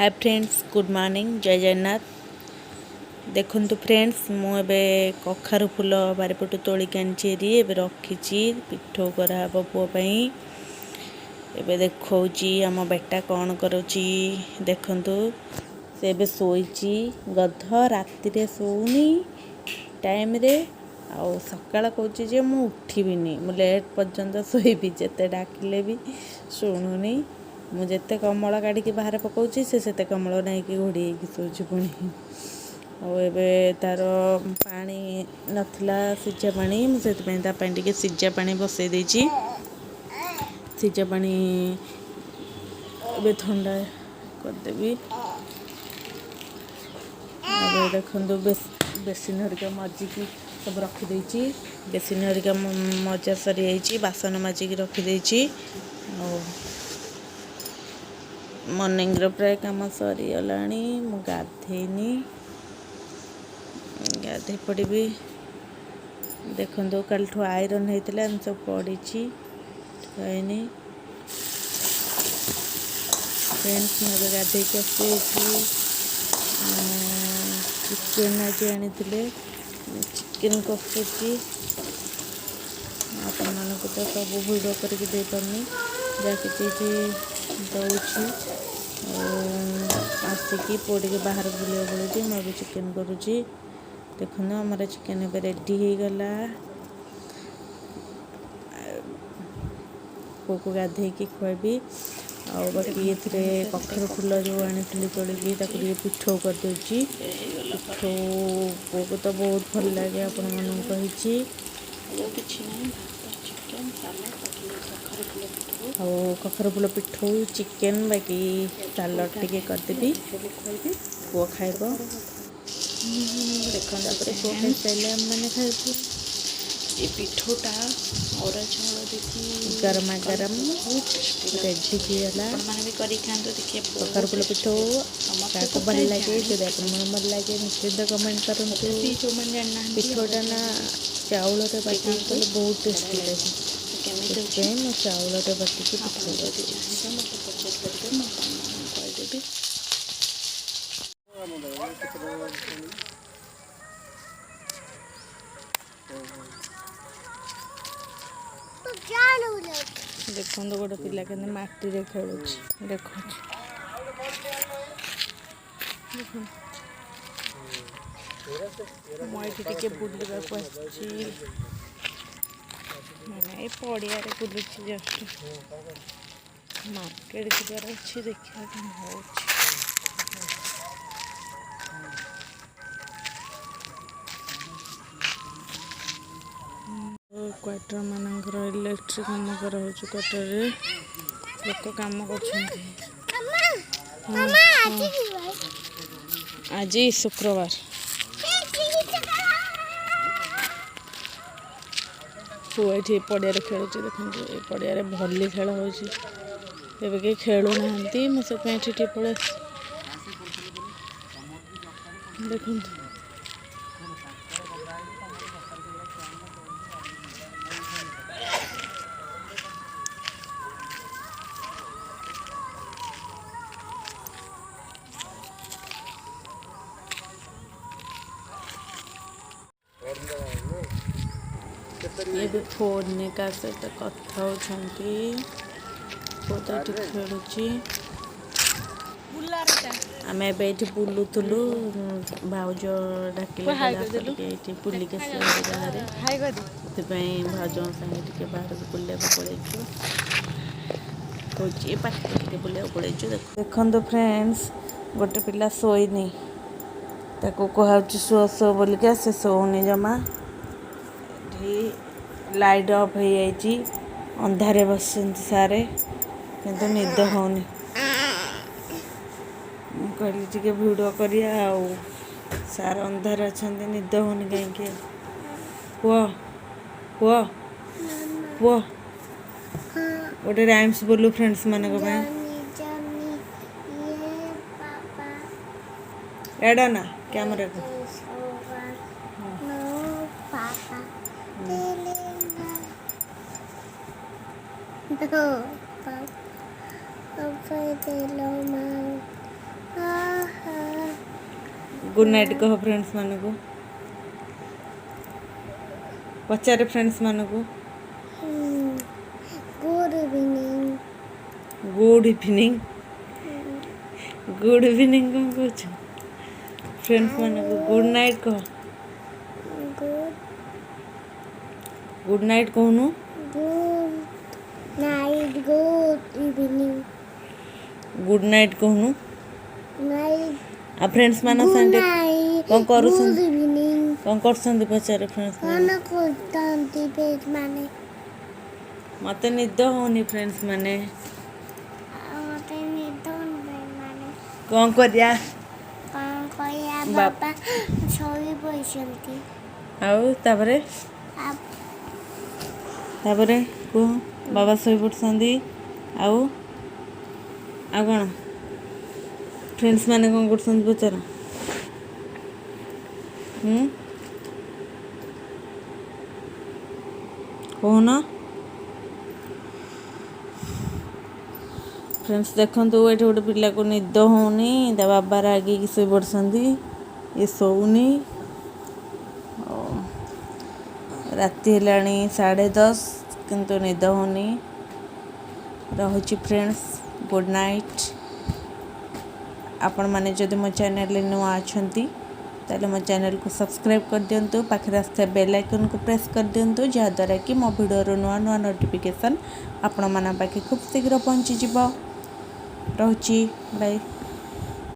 Hi friends, good morning, जय जगन्नाथ। देखु friends, मुझे कखारु फूल बारिपटू तोलिक आनी रखी पिठो कराब पुओपाई। एबे देखौची आम बेटा कौन करुची देखंतु। से एबे सोईची गध राति रे सोउनी टाइम रे आउ सकाळ कहूची जे मु उठिबिनी, मु लेट पर्यंत सोईबी, जेते डाकिले भी शुणुनी। मु जेते कमल काढ़ी बाहर पकाउची से कमल नहीं कि घोड़ी शोची पुणी। एबे तार पानी नथिला सिझा पानी, मुझे टे सिझा पानी बसई देची। सिझा पानी एबे ठंडा करदेवी। देखो बेसिन हरिका मजिकी सब रखीदे। बेसिन हरिका मजा सरी जाइए, बासन मजिकी रखीदे। मॉर्निंग प्राय कम सरीगला। मु गाधेनी, गाधे पड़ी। देखो कल आयरन होता सब पड़ी थोनी। फ्रेंड्स मैं गाधे चिकेन आज आनी चिकेन कषुची। आप तो सब भिड करके दे पारनी, जहाँ कि दौची आसिकी पोड़ी बाहर बुले बोलूँ। मैं भी चिकेन करुँची। देखो हमारा चिकेन ए रेडी हो गला। पुओ को गाधे खुआबी। बाकी ये कखारु फूल जो आनी तोलिकी पिठो करदे। पिठो पुओ को तो बहुत भल लगे, आपण मन कही। कखारु फूल पिठो चिकेन बाकी सालड टे करदेवी, पुओ खाइब। देखो पुओ खाई सारे मैंने खाइबू। ये पिठोटा और चाउल देखी गरमा गरम रेडी होगा। भी करी खाते देखिए कखारु फूल पिठो क्या भल लगे। जब आप भल लगे निश्चित कमेंट करूँ। पिठोटा ना चाउल बाटी बहुत टेस्टी लगे। मैं चाउल बाटिकी कहदेवी। देखो गोटे पिला के माटी रे खेलु। देखो मुझे टे बुलवा मैंने पड़िया बुलूँ। जस्ट मार्केट जबार अच्छी देखा हो। क्वार्टर मानकर इलेक्ट्रिक कम कराऊँ। क्वार्टर लोक कम कर। आज शुक्रवार पुओ ये पड़िया खेलु। देखो ये पड़िया भली खेल हो कहीं खेलु ना, मुझे पड़े देखो। ये भी फोन का सहित कथा होती। खेलुची आम ए बुलूलु। भाउज डाकिले बुलिक बाहर से भाउज सागे बाहर बुले पड़ेचु कौच पार्टी बुले पड़ेचु। देखो फ्रेंड्स, गोटे पिला शोनी कहूँ शो शो बोलिका से शोनी जमा। लाइट ऑफ हो जाइए, अंधारे बस सारे किंतु निद होनी। कहली टे भिडियो करिया सार अंधार अच्छा निद होनी कहीं। पुओ पुओ पुओ गोटे राइम्स बोलू फ्रेंड्स मान एडा ना कैमरा को। गुड नाइट कह फ्रेंड्स मान को पचारे फ्रेंड्स मान को good evening good evening good evening कौन कह फ्रेंड्स मान को गुड नाइट कह गुड गुड नाइट कहूनु good night good evening good night कहूनु नाइट आ फ्रेंड्स मान गुड संगे नाइट कौन गुड करूछन इवनिंग कौन करछन पचारे फ्रेंड्स मान कौन करतांती पेज माने मते निद होनी फ्रेंड्स माने मते निद माने कौन करिया कौन कया बाप। बाबा सोई बसंती आउ तापरे को बाबा सोई पड़संदी आउ आ कौन फ्रेंड्स माने कौन करछन पचार कौन फ्रेंड्स देखो ये गोटे पिला को निद होनी ता बाबा रागी शोई पड़ती ये शोनी राति है 10:30 किंतु निद होनी रहुची फ्रेंड्स गुड नाइट आपण मैंने जदि मो चैनल नुआ अच्छा ताले मो चैनल को सब्सक्राइब कर दिंतु पाखे आसता बेल आइकन को प्रेस कर दिंतु जहाँद्वारा कि मो वीडियो नुआ नुआ नोटिफिकेशन आपण मन पाखे खूब शीघ्र पहुँची रहुची बाय।